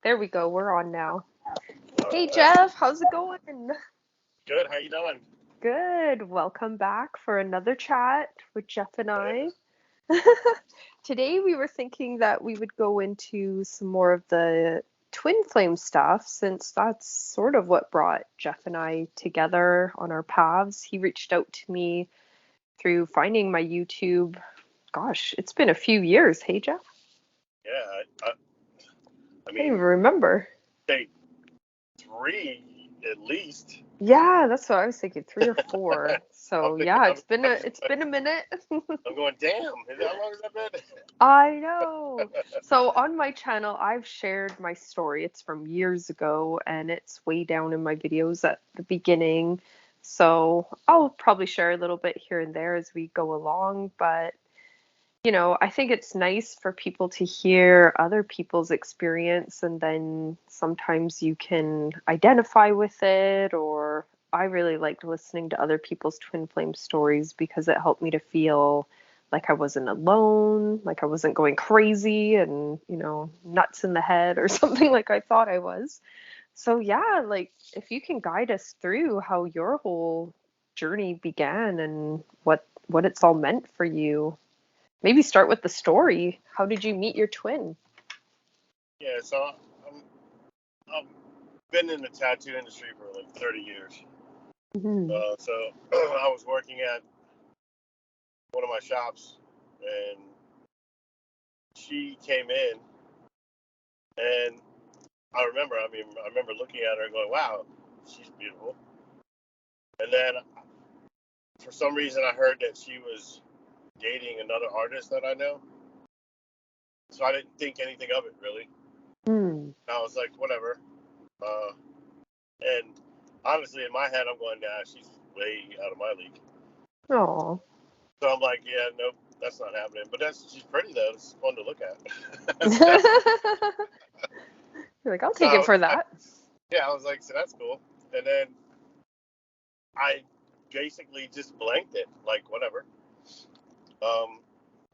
There we go. We're on now. All Hey, right. Jeff. How's it going? Good. How you doing? Good. Welcome back for another chat with Jeff and I. Thanks. Today we were thinking that we would go into some more of the twin flame stuff since that's sort of what brought Jeff and I together on our paths. He reached out to me through finding my YouTube. Gosh, it's been a few years. Hey, Jeff? Yeah. I I don't even mean, remember. say three at least. Yeah, that's what I was thinking, 3 or 4. I'm So thinking. yeah, I'm, I'm just it's like. been a minute. I'm going. Damn. How long has that been? I know. So on my channel, I've shared my story. It's from years ago and it's way down in my videos at the beginning. So I'll probably share a little bit here and there as we go along, but I think it's nice for people to hear other people's experience and then sometimes you can identify with it, or I really liked listening to other people's twin flame stories because it helped me to feel like I wasn't alone, like I wasn't going crazy and, nuts in the head or something like I thought I was. So yeah, like if you can guide us through how your whole journey began and what it's all meant for you. Maybe start with the story. How did you meet your twin? Yeah. So I've been in the tattoo industry for like 30 years. Hmm. So I was working at one of my shops, and she came in, and I remember. I remember looking at her and going, "Wow, she's beautiful." And then for some reason, I heard that she was dating another artist that I know. So I didn't think anything of it really. Hmm. I was like, whatever. Uh, and honestly, in my head, I'm going, nah, she's way out of my league. Oh. So I'm like, yeah, nope, that's not happening. But she's pretty though. It's fun to look at. You're so, like, I'll so take I it was for like, that. yeah, I was like, so that's cool. And then I basically just blanked it, like whatever. Um,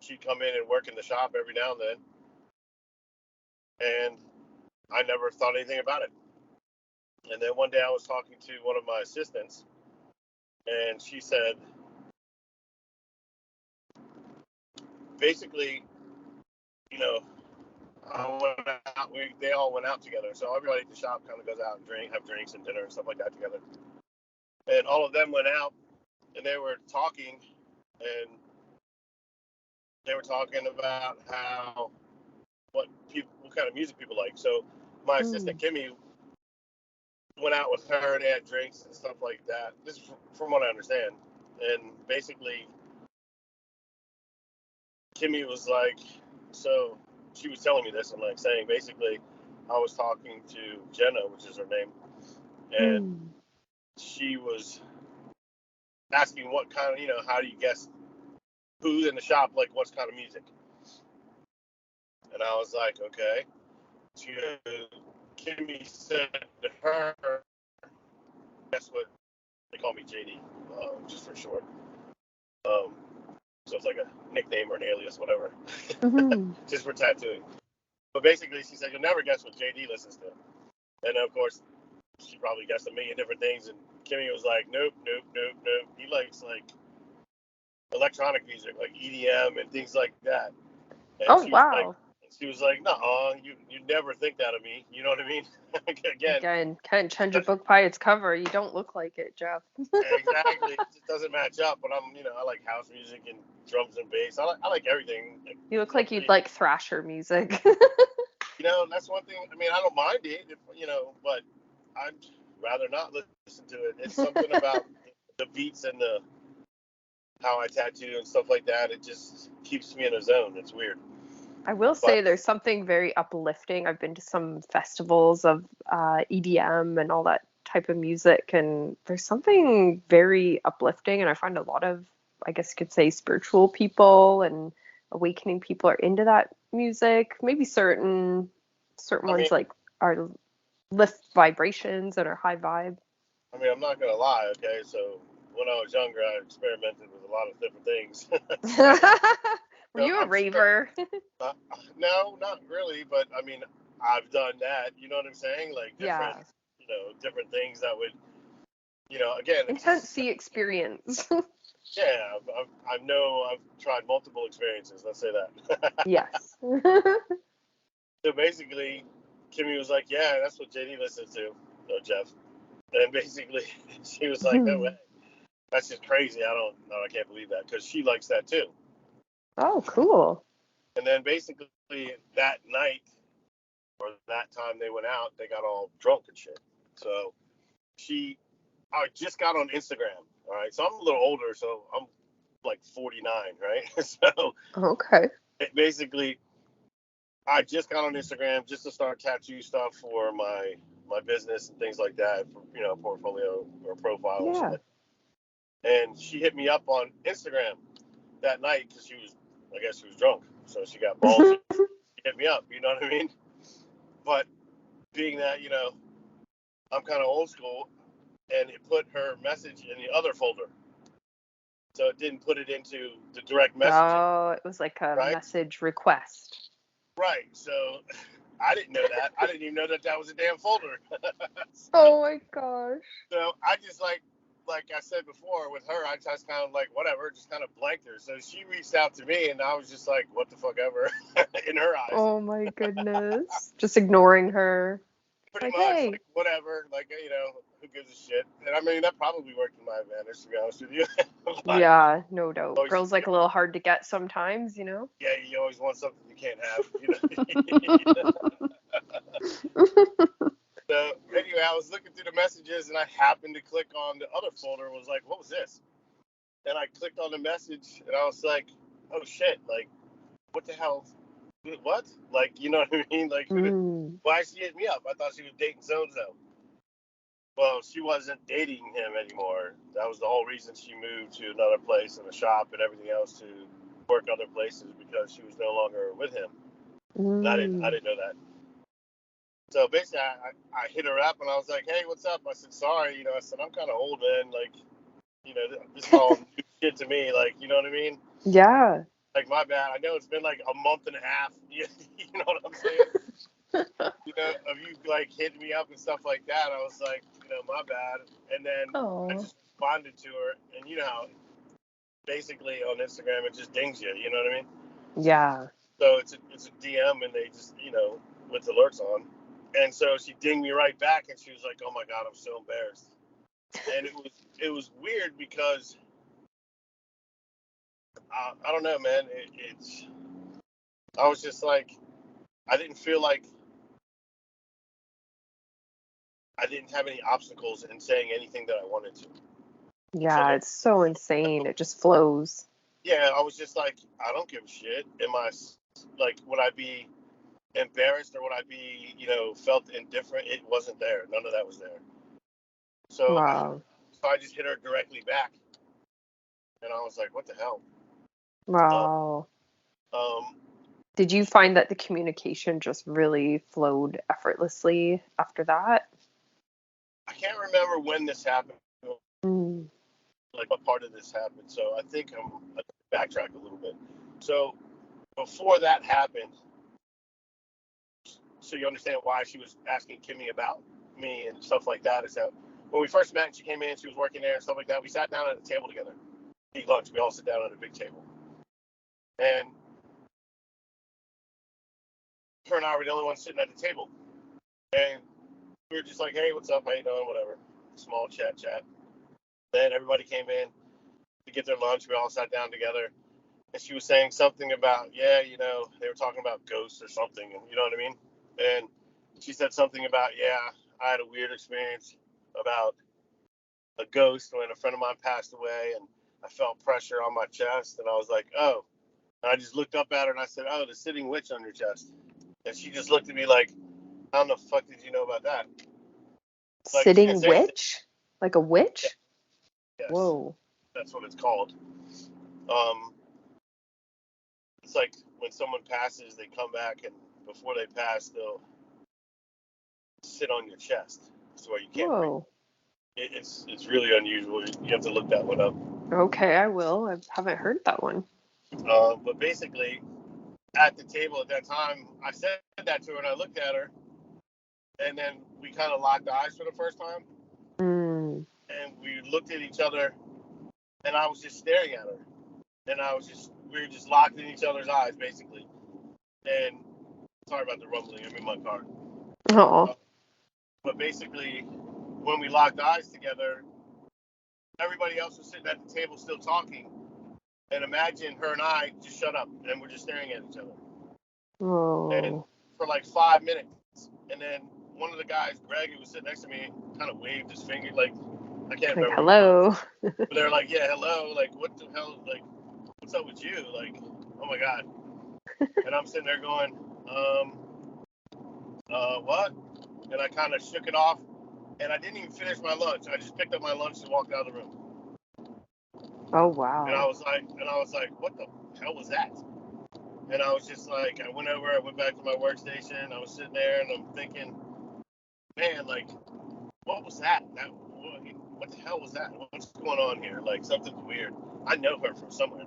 she'd come in and work in the shop every now and then, and I never thought anything about it. And then one day I was talking to one of my assistants, and she said, basically, you know, I went out. They all went out together, so everybody at the shop kind of goes out and have drinks and dinner and stuff like that together. And all of them went out, and they were talking, and they were talking about what kind of music people like. So my Hmm. assistant Kimmy went out with her, and they had drinks and stuff like that. This is from what I understand. And basically, Kimmy was like, so she was telling me this and like saying basically, I was talking to Jenna, which is her name, and Hmm. she was asking what kind of, how do you guess who's in the shop, like what kind of music? And I was like, okay. She, Kimmy said to her, guess what? They call me JD, just for short. Um, so it's like a nickname or an alias, whatever, Hmm. just for tattooing. But basically, she said, you'll never guess what JD listens to. And of course, she probably guessed a million different things. And Kimmy was like, nope, nope, nope, nope. He likes like electronic music, like EDM and things like that. And Oh, she wow. was like, no, you never think that of me. You know what I mean? Again, Again, can't judge a book by its cover. You don't look like it, Jeff. exactly. It just doesn't match up. But I like house music and drums and bass. I like everything. Like, You look feel like you'd free. like thrasher music. That's one thing. I mean, I don't mind it, but I'd rather not listen to it. It's something about the beats and the how I tattoo and stuff like that. It just keeps me in a zone. It's weird. I will But say there's something very uplifting. I've been to some festivals of EDM and all that type of music, and there's something very uplifting. And I find a lot of, I guess you could say, spiritual people and awakening people are into that music. Maybe certain I mean, ones like are lift vibrations and are high vibe. I'm not gonna lie. Okay, so when I was younger, I experimented with a lot of different things. Were So you a I'm sure. raver? Uh, no, not really. But I mean, I've done that. You know what I'm saying? Like different, Yeah. different things that would, again, it's Intense just, sea experience. yeah, I know I've tried multiple experiences. Let's say that. Yes. So basically, Kimmy was like, yeah, that's what JD listens to, Jeff. And basically, she was like, no way. That's just crazy. I can't believe that, because she likes that too. Oh, cool. And then basically that night or that time they went out, they got all drunk and shit. So I just got on Instagram. All right. So I'm a little older. So I'm like 49, right? So Okay. basically, I just got on Instagram just to start tattoo stuff for my business and things like that, for, portfolio or profile and Yeah. shit. And she hit me up on Instagram that night because I guess she was drunk. So she got ballsy. She hit me up, you know what I mean? But being that, I'm kind of old school, and it put her message in the other folder. So it didn't put it into the direct messaging, Oh, it was like a right? message request. Right. So I didn't know that. I didn't even know that was a damn folder. so, Oh my gosh. so I just like I said before with her, I just kind of like whatever, just kind of blanked her. So she reached out to me, and I was just like, what the fuck ever, in her eyes. Oh my goodness. Just ignoring her. Pretty Like, much, hey. like whatever, like who gives a shit? And I mean, that probably worked in my advantage, to be honest with you. But Yeah, no doubt. always, Girls like a little hard to get sometimes, you know? yeah, you always want something you can't have. So anyway, I was looking through the messages, and I happened to click on the other folder. And was like, what was this? And I clicked on the message, and I was like, oh shit, like what the hell? What? Like, you know what I mean? Like, Mm. why she hit me up? I thought she was dating so and so. Well, she wasn't dating him anymore. That was the whole reason she moved to another place and a shop and everything else to work other places, because she was no longer with him. And I Mm. didn't know that. So basically, I hit her up, and I was like, hey, what's up? I said, sorry, I said, I'm kind of old, man. Like, this is all new shit to me. Like, you know what I mean? Yeah. Like, my bad. I know it's been like a month and a half. You know what I'm saying? Of you like hitting me up and stuff like that. I was like, my bad. And then I Oh. just responded to her, and how basically on Instagram it just dings you. You know what I mean? Yeah. So it's a DM, and they just with alerts on. And so she dinged me right back, and she was like, "Oh my god, I'm so embarrassed." And it was weird because I don't know, man. I was just like, I didn't feel like I didn't have any obstacles in saying anything that I wanted to. So Yeah, it's so insane. It just flows. yeah, I was just like, I don't give a shit. Am I like, would I be embarrassed, or would I be, felt indifferent? It wasn't there. None of that was there. So Wow. I just hit her directly back, and I was like, what the hell? Um, Wow. um, Did you find that the communication just really flowed effortlessly after that? I can't remember when this happened, Mm. like what part of this happened. So I think I backtrack a little bit. So before that happened, so you understand why she was asking Kimmy about me and stuff like that, is that when we first met, she came in, she was working there and stuff like that. We sat down at a table together, eat lunch. We all sit down at a big table, and her and I were the only ones sitting at the table, and we were just like, hey, what's up? How you doing? Whatever. Small chat. Then everybody came in to get their lunch. We all sat down together, and she was saying something about, yeah, they were talking about ghosts or something, and you know what I mean? And she said something about, yeah, I had a weird experience about a ghost when a friend of mine passed away, and I felt pressure on my chest, and I was like, oh. And I just looked up at her, and I said, oh, the sitting witch on your chest. And she just looked at me like, how the fuck did you know about that? Like, she didn't Sitting say anything. witch? Like a Yeah, witch? yes, Whoa. that's what it's called. Um, it's like when someone passes, they come back, and before they pass, they'll sit on your chest, so where you can't breathe. Whoa. It's really unusual. You have to look that one up. Okay, I will. I haven't heard that one. But basically, at the table at that time, I said that to her, and I looked at her, and then we kind of locked eyes for the first time, Mm. and we looked at each other, and I was just staring at her, and we were just locked in each other's eyes, basically. And sorry about the rumbling, I'm in my car. Oh. But basically, when we locked eyes together, everybody else was sitting at the table still talking. And imagine her and I just shut up, and we're just staring at each other. And Oh. for like 5 minutes. And then one of the guys, Greg, who was sitting next to me, kind of waved his finger, like, I can't Like, remember who it was. hello. But they're like, yeah, hello. Like, what the hell? Like, what's up with you? Like, oh my God. And I'm sitting there going, what? And I kind of shook it off. And I didn't even finish my lunch. I just picked up my lunch and walked out of the room. Oh, And I wow. was like, what the hell was that? And I was just like, I went back to my workstation. I was sitting there and I'm thinking, man, like, what was that? What the hell was that? What's going on here? Like, something's weird. I know her from somewhere.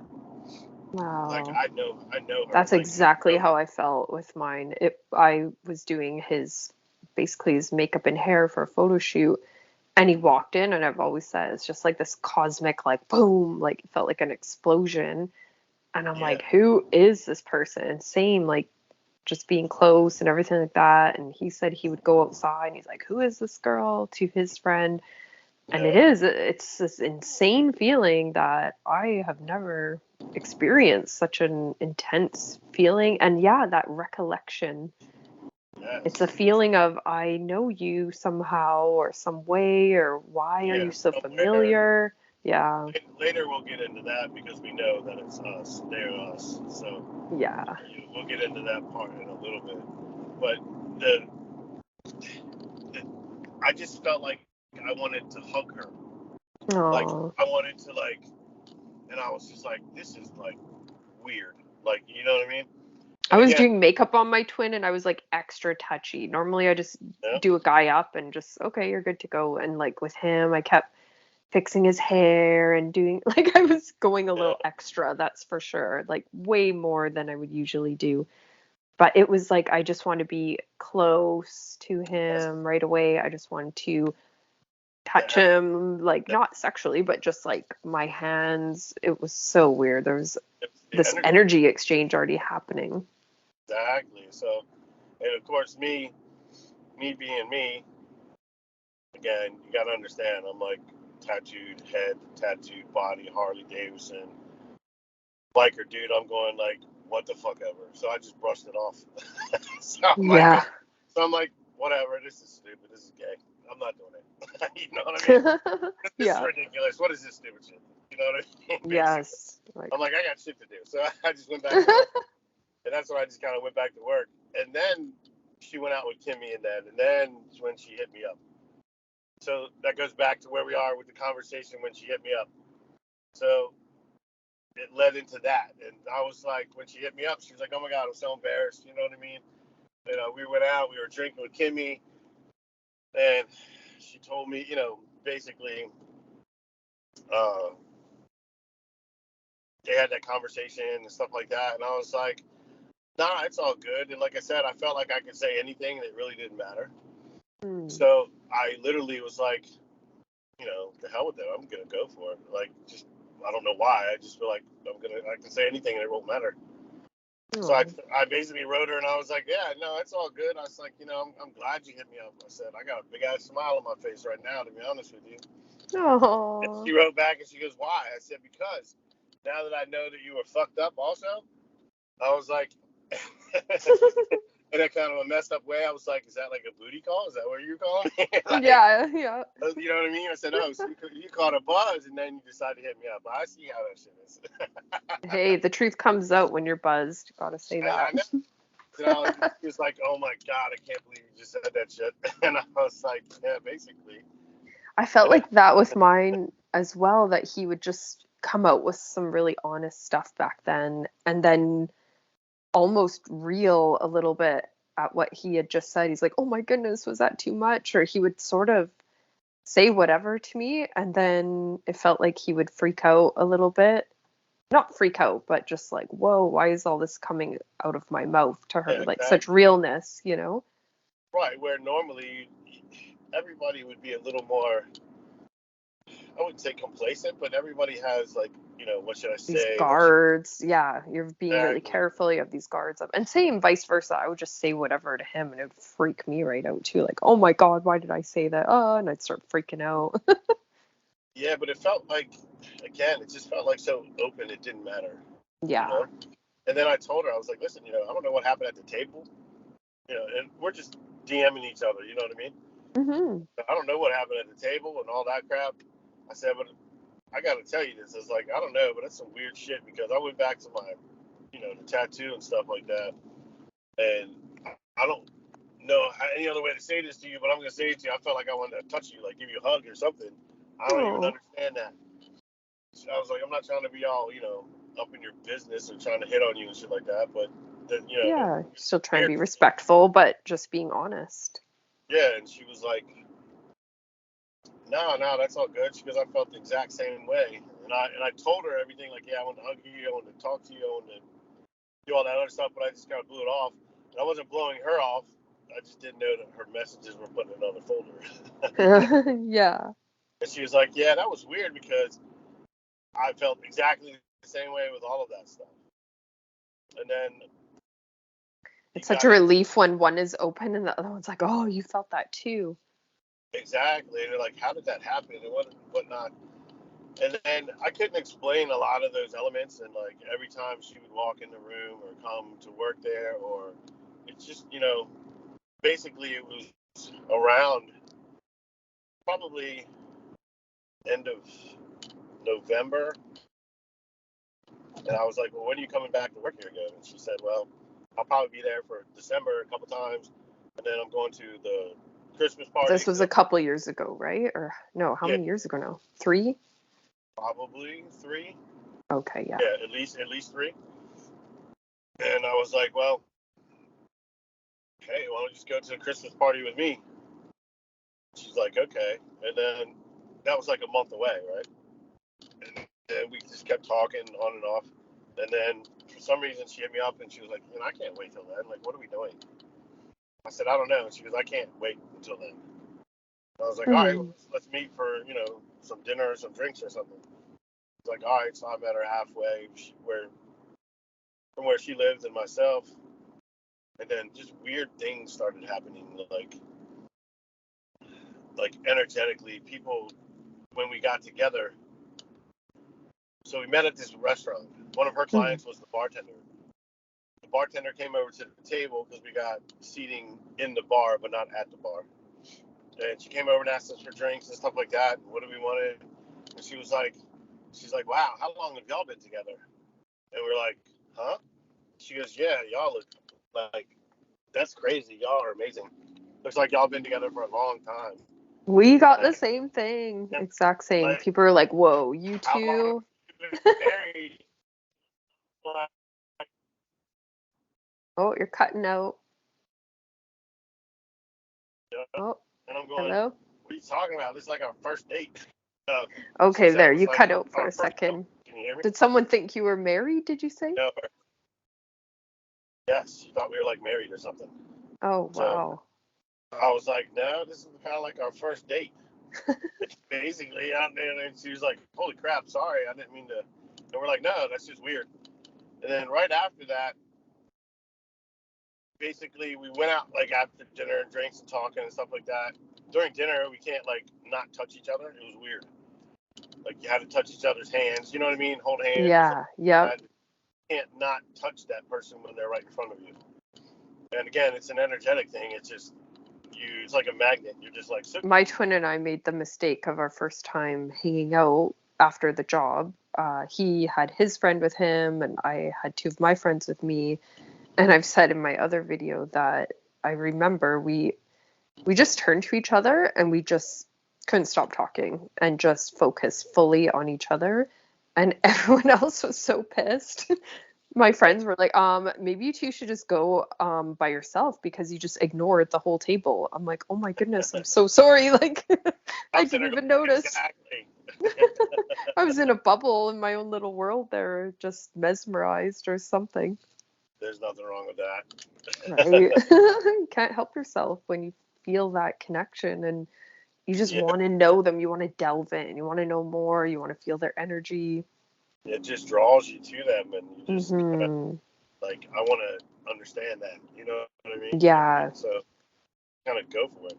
Like, Wow. I know her. That's Like, exactly how I felt with mine. I was doing basically his makeup and hair for a photo shoot, and he walked in, and I've always said it's just like this cosmic, like, boom, like it felt like an explosion. And I'm yeah, like, who is this person? Same, like, just being close and everything like that. And he said he would go outside, and he's like, who is this girl, to his friend? And yeah, it's this insane feeling that I have never experienced such an intense feeling. And yeah, that recollection. It's yes, a feeling of, I know you somehow or some way, or why are yeah. you so Somewhere familiar? Yeah, later we'll get into that because we know that it's us. They're us. So yeah. we'll get into that part in a little bit. But the, the I just felt like I wanted to hug her. Like, Oh. I wanted to, like, and I was just like, this is like weird. Like, you know what I mean? I And was again, doing makeup on my twin, and I was like extra touchy. Normally I just yeah, do a guy up and just, okay, you're good to go. And like with him, I kept fixing his hair and doing like I was going a yeah, little extra, that's for sure. Like way more than I would usually do. But it was like I just want to be close to that's, him right away. I just wanted to touch that, him, like that, not sexually, but just like my hands. It was so weird. There was it's the this energy. energy exchange already happening. Exactly. So, and of course, me being me, again, you got to understand, I'm like tattooed head, tattooed body, Harley Davidson, biker dude. I'm going like, what the fuck ever. So I just brushed it off. so I'm like, Yeah. so I'm like, whatever. This is stupid. This is gay. I'm not doing it. You know what I mean? This is Yeah. ridiculous. What is this stupid shit? You know what I mean? Basically, Yes. Like I'm like, I got shit to do. So I just went back to work, and that's when I just kind of went back to work. And then she went out with Kimmy, and then when she hit me up. So that goes back to where we are with the conversation when she hit me up. So it led into that, and I was like, when she hit me up, she was like, "Oh my God, I'm so embarrassed." You know what I mean? You know, we went out, we were drinking with Kimmy, and she told me, you know, basically, uh, they had that conversation and stuff like that, and I was like, "Nah, it's all good." And like I said, I felt like I could say anything, and it really didn't matter. hmm. So I literally was like, you know, the hell with it. I'm gonna go for it. Like, just I don't know why. I just feel like I can say anything and it won't matter. So Oh. I basically wrote her and I was like, yeah, no, it's all good. I was like, you know, I'm glad you hit me up. I said, I got a big ass smile on my face right now, to be honest with you. And Oh. she wrote back and she goes, why? I said, because now that I know that you were fucked up also, I was like, in a kind of a messed up way, I was like, is that like a booty call? Is that what you're calling me? Like, Yeah, yeah. you know what I mean? I said, oh, so you caught a buzz and then you decided to hit me up. I see how that shit is. Hey, the truth comes out when you're buzzed. Gotta say I that. know. You know, he was like, oh my God, I can't believe you just said that shit. And I was like, yeah, basically. I felt And then, like that with mine as well, that he would just come out with some really honest stuff back then, and then almost reel a little bit at what he had just said. He's like, oh my goodness, was that too much? Or he would sort of say whatever to me, and then it felt like he would freak out a little bit. not freak out, but just like, whoa, why is all this coming out of my mouth to her? Yeah, Like such exactly. realness, you know? Right, where normally everybody would be a little more, I wouldn't say complacent, but everybody has like, what should I These say? What should guards, yeah, you're being really exactly? careful. You have these guards up. And same vice versa. I would just say whatever to him and it would freak me right out too. Like, oh my God, why did I say that? Oh, and I'd start freaking out. Yeah, but it felt like, again, it just felt like so open. It didn't matter, you Yeah. know. And then I told her, I was like, listen, I don't know what happened at the table, and we're just DMing each other. You know what I mean? Hmm. I don't know what happened at the table and all that crap. I said, but I got to tell you this. It's like, I don't know, but that's some weird shit because I went back to my, the tattoo and stuff like that. And I don't know any other way to say this to you, but I'm going to say it to you. I felt like I wanted to touch you, like give you a hug or something. I don't even Oh, understand that. So I was like, I'm not trying to be all, up in your business and trying to hit on you and shit like that. But, yeah. Still trying to weird. be respectful, but just being honest. Yeah. And she was like, no, no, that's all good. She goes, I felt the exact same way. And I told her everything, like, yeah, I want to hug you, I want to talk to you, I want to do all that other stuff, but I just kind of blew it off. And I wasn't blowing her off. I just didn't know that her messages were put in another folder. Yeah. And she was like, yeah, that was weird because I felt exactly the same way with all of that stuff. And then he It's such got a in relief when one is open and the other one's like, oh, you felt that too. exactly. And they're like, how did that happen and whatnot. And then I couldn't explain a lot of those elements. And like every time she would walk in the room or come to work there, or it's just, basically it was around probably end of November. And I was like, well, when are you coming back to work here again? And she said, well, I'll probably be there for December a couple times. And then I'm going to the Christmas party. This was a couple years ago, right? Or no, how Yeah, many years ago now? 3? probably 3. Okay, yeah. Yeah, at least 3. And I was like, well, hey, why don't you just go to the Christmas party with me? She's like, okay. And then that was like a month away, right? And then we just kept talking on and off. And then for some reason she hit me up and she was like, I can't wait till then. Like, what are we doing? I said, I don't know. And she goes, I can't wait until then. And I was like, all right, well, Hmm. let's meet for, some dinner or some drinks or something. It's like, all right, so I met her halfway from where she lives and myself. And then just weird things started happening, like energetically, people when we got together. So we met at this restaurant. One of her Hmm. clients was the bartender. The bartender came over to the table because we got seating in the bar, but not at the bar. And she came over and asked us for drinks and stuff like that. And what do we wanted? And she's like, wow, how long have y'all been together? And we're like, huh? She goes, yeah, y'all look like, that's crazy. Y'all are amazing. Looks like y'all been together for a long time. We got the Like, same thing, exact same. like People are like, whoa, you how long have two? you been married? Like, Oh, you're cutting out. and Oh, I'm going, hello? what are you talking about? This is like our first date. Uh, she Okay, said it there, was you like cut out for our a first. Oh, second. can you hear me? Did someone think you were married, did you say? No. Yes, she thought we were like married or something. Oh, So wow. I was like, no, this is kind of like our first date. Basically, and she was like, holy crap, sorry, I didn't mean to. And we're like, no, that's just weird. And then right after that, basically, we went out like after dinner and drinks and talking and stuff like that. During dinner, we can't like not touch each other. It was weird. Like you had to touch each other's hands. You know what I mean? Hold hands and stuff Yeah, yep. like that. You can't not touch that person when they're right in front of you. And again, it's an energetic thing. It's just you. It's like a magnet. You're just like so. My twin and I made the mistake of our first time hanging out after the job. He had his friend with him, and I had 2 of my friends with me. And I've said in my other video that I remember we just turned to each other and we just couldn't stop talking and just focus fully on each other. And everyone else was so pissed. My friends were like, maybe you two should just go by yourself because you just ignored the whole table. I'm like, oh my goodness, I'm so sorry. Like, I I'm sitting didn't there even going, notice. exactly. I was in a bubble in my own little world there, just mesmerized or something. There's nothing wrong with that. Right. You can't help yourself when you feel that connection and you just Yeah, want to know them. You want to delve in. You want to know more. You want to feel their energy. it just draws you to them, and you just Hmm. like, I want to understand that. You know what I mean? Yeah. So kind of go for it.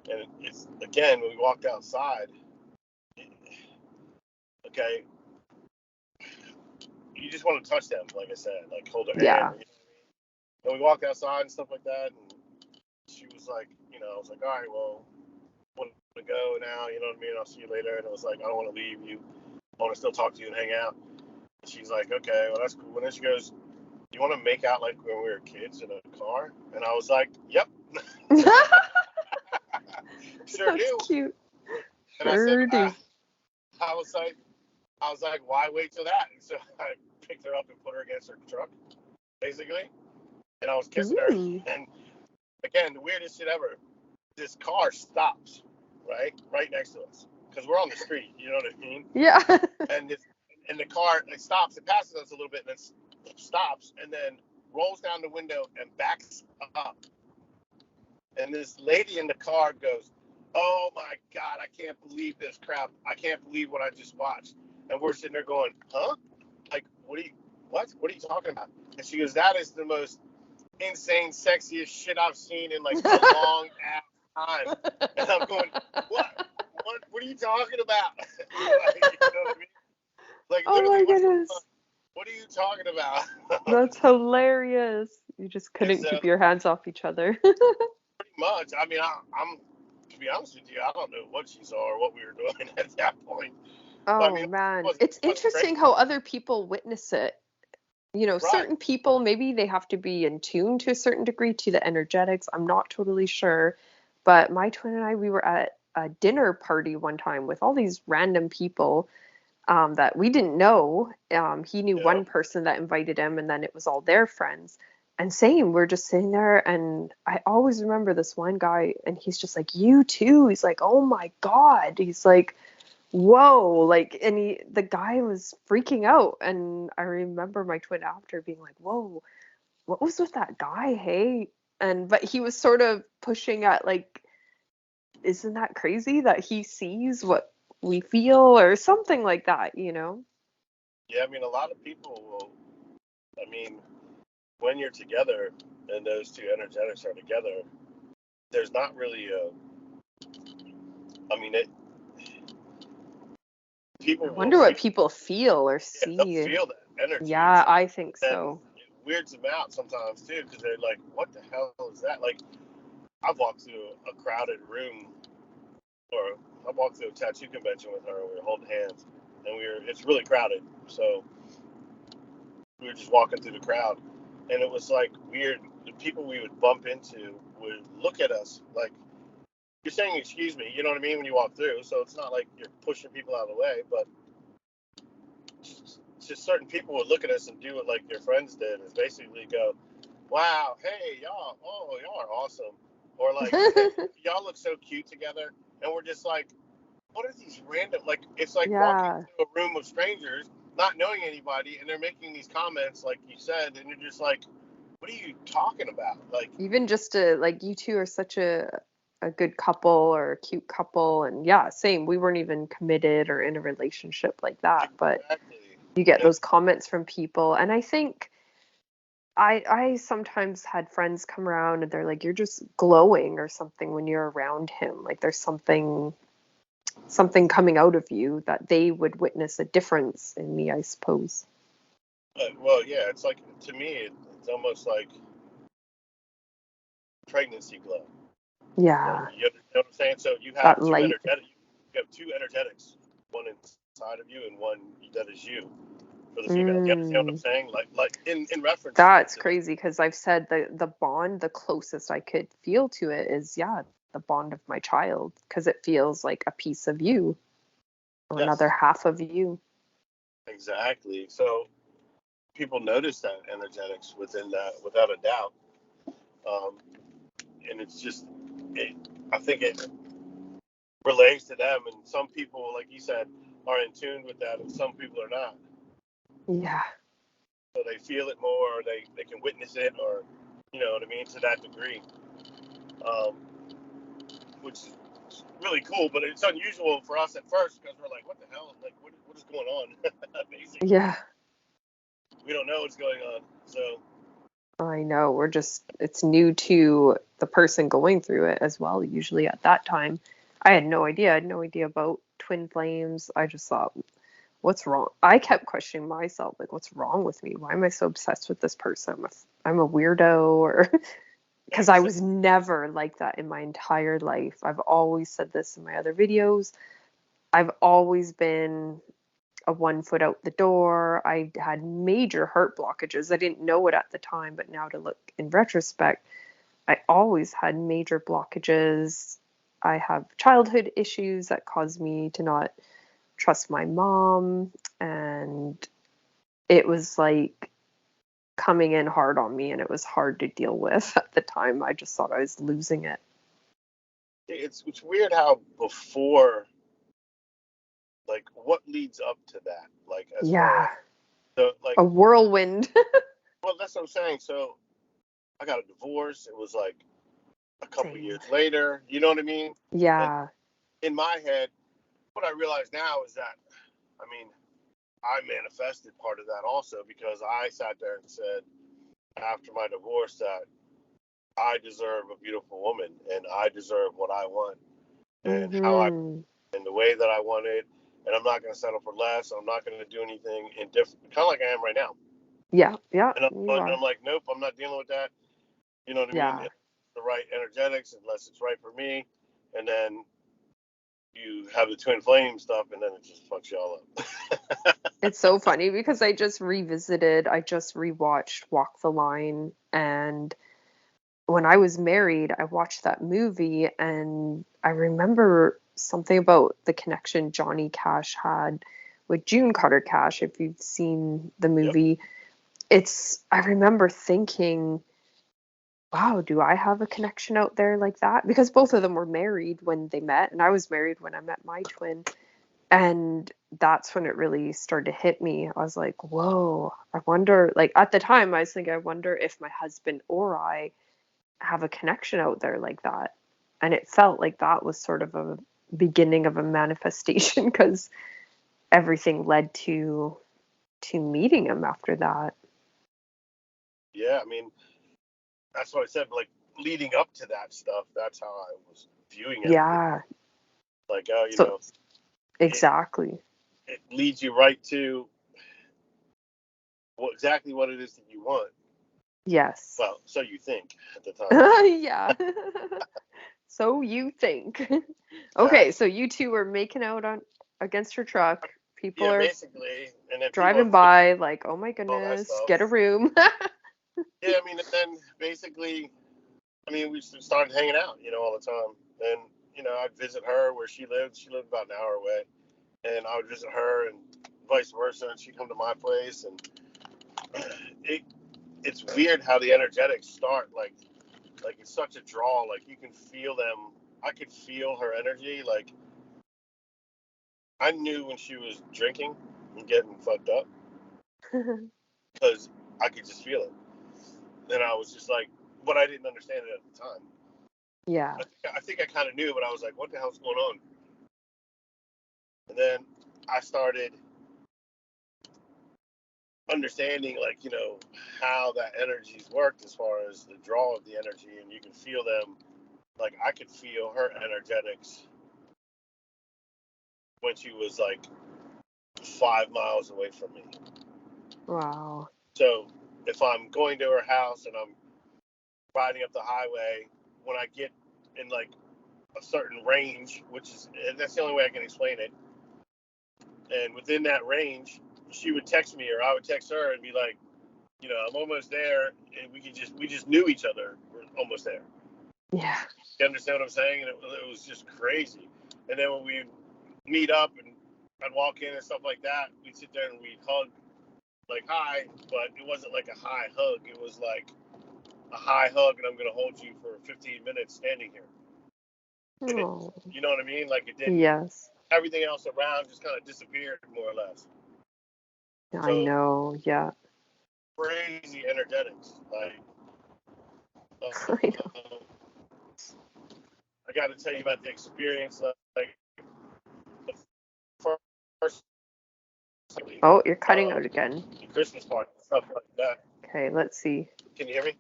And it's, again, when we walked outside, okay, you just want to touch them, like I said, like hold their hand. Yeah. You know what I mean? And we walked outside and stuff like that, and she was like, I was like, all right, well, I want to go now. You know what I mean? I'll see you later. And it was like, I don't want to leave you. I want to still talk to you and hang out. And she's like, okay, well, that's cool. And then she goes, do you want to make out like when we were kids in a car? And I was like, yep, sure That's do. cute. And I said, Sure do. I was like, why wait till that? And so I picked her up and put her against her truck, basically. And I was kissing her. Ooh. And again, the weirdest shit ever. This car stops, right next to us, because we're on the street. You know what I mean? Yeah. And the car, it stops. It passes us a little bit, and then stops, and then rolls down the window and backs up. And this lady in the car goes, "Oh my God, I can't believe this crap. I can't believe what I just watched." And we're sitting there going, "Huh? Like, what? What are you talking about?" And she goes, "That is the most insane, sexiest shit I've seen in like a long ass time." And I'm going, "What? What are you talking about?" Like, you know what I mean? Like, Oh literally, my goodness. what are you talking about? That's hilarious. You just And couldn't so, keep your hands off each other. pretty much, I mean, I'm to be honest with you, I don't know what she saw or what we were doing at that point. But I Oh mean, man. it It's wasn't crazy, interesting how other people witness it. right? Certain people, maybe they have to be in tune to a certain degree to the energetics. I'm not totally sure. But my twin and I, we were at a dinner party one time with all these random people that we didn't know. He knew Yeah. one person that invited him, and then it was all their friends. And same, we're just sitting there, and I always remember this one guy, and he's just like, "You too." He's like, "Oh my God." He's like, whoa, like, and the guy was freaking out, and I remember my twin after being like, whoa, what was with that guy, hey? And but he was sort of pushing at like, isn't that crazy that he sees what we feel or something like that? Yeah, I mean, a lot of people will, I mean, when you're together and those two energetics are together, there's not really I mean, I people will wonder feel, what people feel or yeah, they'll see. feel that energy. Yeah, I think And so. it weirds them out sometimes too, because they're like, what the hell is that? Like, I've walked through a crowded room, or I walked through a tattoo convention with her, and we were holding hands, and it's really crowded. So we were just walking through the crowd, and it was like weird. The people we would bump into would look at us like, you're saying excuse me, you know what I mean, when you walk through. So it's not like you're pushing people out of the way, but just certain people would look at us and do it like their friends did, is basically go, wow, hey, y'all, oh, y'all are awesome. Or like, hey, y'all look so cute together. And we're just like, what are these random, like, it's like walking Yeah. into a room of strangers, not knowing anybody, and they're making these comments, like you said, and you're just like, what are you talking about? Like, Even just to like you two are such a good couple or a cute couple, and yeah, same. We weren't even committed or in a relationship like that, but exactly. you get And those comments from people, and I think I sometimes had friends come around and they're like, "You're just glowing or something when you're around him. Like there's something coming out of you that they would witness a difference in me, I suppose." well, yeah, it's like, to me, it's almost like pregnancy glow. Yeah, You know what I'm saying? So you that have light. two energetics, one inside of you and one that is you for the female. You understand what I'm Mm. saying? Like in reference That's to that. crazy because I've said the bond, the closest I could feel to it is, yeah, the bond of my child because it feels like a piece of you or another Yes, half of you. exactly. So people notice that energetics within that, without a doubt. Um, and it's just, it, I think it relays to them, and some people, like you said, are in tune with that, and some people are not. Yeah. So they feel it more, or they can witness it, or you know what I mean, to that degree, um, which is really cool. But it's unusual for us at first because we're like, what the hell? Like, what is going on? Basically, Yeah. we don't know what's going on. So I know. It's new to the person going through it as well. Usually at that time, I had no idea. I had no idea about twin flames. I just thought, what's wrong? I kept questioning myself, like, what's wrong with me? Why am I so obsessed with this person? I'm a weirdo, or because I was never like that in my entire life. I've always said this in my other videos. I've always been a 1 foot out the door. I had major heart blockages. I didn't know it at the time, but now to look in retrospect, I always had major blockages. I have childhood issues that caused me to not trust my mom, and it was like coming in hard on me, and it was hard to deal with at the time. I just thought I was losing it. it's weird how before, like, what leads up to that, like as far Yeah, as the like, a whirlwind. well, that's what I'm saying. So I got a divorce. It was like a couple Same. years later. You know what I mean? And Yeah. in my head, what I realize now is that, I mean, I manifested part of that also because I sat there and said after my divorce that I deserve a beautiful woman and I deserve what I want and how I Mhm. in the way that I want it, and I'm not going to settle for less. I'm not going to do anything indifferent, kind of like I am right now. Yeah, yeah, And you I'm are. like, nope, I'm not dealing with that. You know what I mean? Yeah. It's the right energetics, unless it's right for me, and then you have the twin flame stuff, and then it just fucks you all up. It's so funny because I just rewatched Walk the Line, and when I was married, I watched that movie and I remember something about the connection Johnny Cash had with June Carter Cash, if you've seen the Yep. movie. I remember thinking, wow, do I have a connection out there like that? Because both of them were married when they met, and I was married when I met my twin. And that's when it really started to hit me. I was like, whoa, I wonder, like at the time, I was thinking, I wonder if my husband or I have a connection out there like that. And it felt like that was sort of a beginning of a manifestation because everything led to meeting him after that. Yeah, I mean, that's what I said. Like leading up to that stuff, that's how I was viewing everything. Yeah. Like, oh, you So know, it exactly. it leads you right to exactly what it is that you want. Yes. Well, so you think at the time. Yeah. So you think. Okay, Exactly. so you two are making out on against your truck. People Yeah, are basically, and then people are driving doing by like, "Oh my all that goodness, stuff. get a room." Yeah, I mean, and then basically, I mean, we started hanging out, you know, all the time. And, you know, I'd visit her where she lived. She lived about an hour away. And I would visit her and vice versa. And she'd come to my place. And it, it's weird how the energetics start. Like it's such a draw. Like you can feel them. I could feel her energy. Like I knew when she was drinking and getting fucked up because I could just feel it. And I was just like, but I didn't understand it at the time. Yeah. I think I kind of knew, but I was like, what the hell's going on? And then I started understanding, like, you know, how that energy's worked as far as the draw of the energy, and you can feel them. Like, I could feel her energetics when she was like 5 miles away from me. Wow. So if I'm going to her house and I'm riding up the highway, when I get in like a certain range, which is that's the only way I can explain it, and within that range, she would text me or I would text her and be like, you know, I'm almost there, and we just knew each other. We're almost there. Yeah. You understand what I'm saying? And it was just crazy. And then when we meet up and I'd walk in and stuff like that, we'd sit there and we'd hug, like hi, but it wasn't like a high hug. It was like a high hug, and I'm gonna hold you for 15 minutes standing here. and it, Oh, you know what I mean? Like it didn't. yes. Everything else around just kind of disappeared more or less. I So know. Yeah. crazy energetics. Like I know. I got to tell you about the experience. Like the first Oh, you're cutting um, out again. Christmas party stuff like that. Okay, let's see. Can you hear me?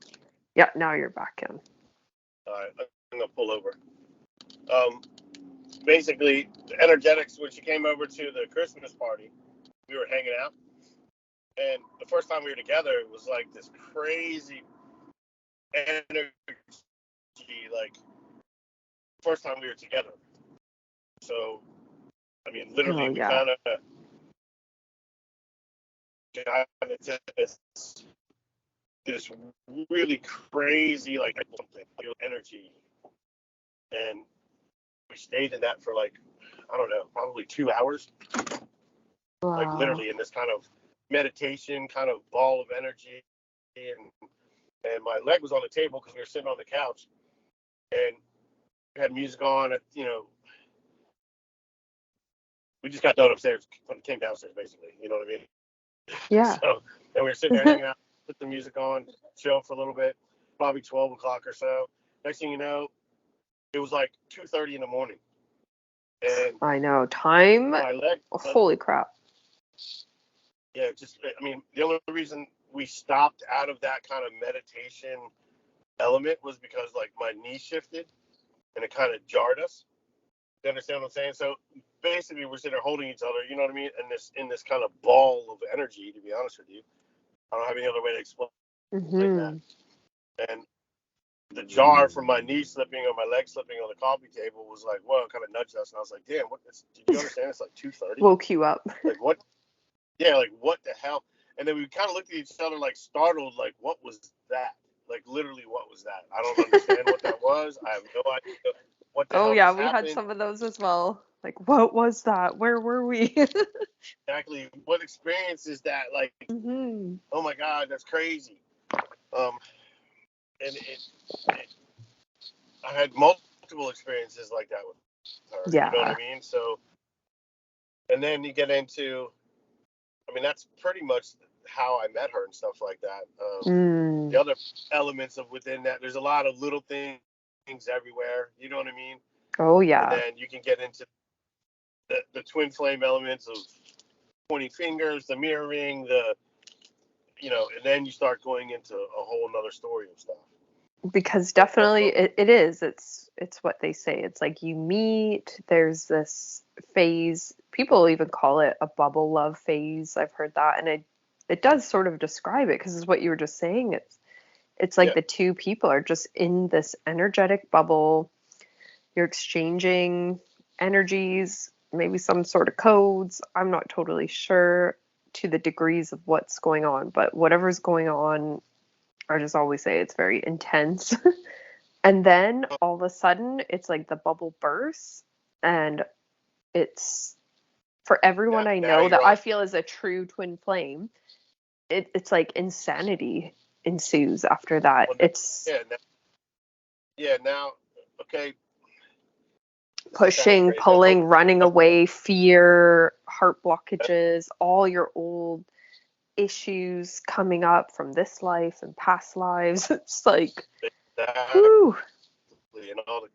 Yeah, now you're back in. All right, I'm gonna pull over. Um, Basically, the energetics when she came over to the Christmas party, we were hanging out, and the first time we were together, it was like this crazy energy. Like first time we were together. So I mean, Oh, literally, we yeah. kind of got into this really crazy like something energy, and we stayed in that for like I don't know, probably 2 hours, like Wow. literally in this kind of meditation kind of ball of energy, and my leg was on the table because we were sitting on the couch, and we had music on. We just got done upstairs, came downstairs basically. You know what I mean? Yeah. So and we were sitting there hanging out, put the music on, chill for a little bit, probably 12 o'clock or so. Next thing you know, it was like 2:30 in the morning, and I know. Time. my leg. Holy crap. Yeah, just I mean, the only reason we stopped out of that kind of meditation element was because like my knee shifted and it kind of jarred us. You understand what I'm saying? So basically, we're sitting there holding each other. You know what I mean? And this kind of ball of energy. To be honest with you, I don't have any other way to explain that. Mm-hmm. And the jar from my knee slipping or my leg slipping on the coffee table was like, whoa, it kind of nudged us. And I was like, damn, what? Did you understand? It's like 2:30. Woke you up. Like what? Yeah, like what the hell? And then we kind of looked at each other like startled, like what was that? Like literally, what was that? I don't understand what that was. I have no idea what the Oh, hell yeah, just we had happened. some of those as well. Like, what was that? Where were we? Exactly, what experience is that? Like, hmm oh my god, that's crazy. Um, and I had multiple experiences like that with her. You know what I Yeah. mean? So, and then you get into, I mean, that's pretty much how I met her and stuff like that. Mm. The other elements of within that, there's a lot of little things everywhere. You know what I mean? Oh, And yeah. then you can get into the twin flame elements of pointing fingers, the mirroring, and then you start going into a whole nother story of stuff. Because But definitely it is. It's what they say. It's like you meet, there's this phase. People even call it a bubble love phase. I've heard that. And it does sort of describe it because it's what you were just saying. It's like yeah, the two people are just in this energetic bubble. You're exchanging energies, maybe some sort of codes. I'm not totally sure to the degrees of what's going on, but whatever's going on, I just always say it's very intense. And then all of a sudden, it's like the bubble bursts, and it's for now, everyone I now know you're that I on. feel is a true twin flame. It's like insanity ensues after that. Well, It's now, okay, this is kind of pushing, crazy. I told pulling, running you away, fear, heart blockages, all your old issues coming up from this life and past lives. It's like, exactly, whew. and all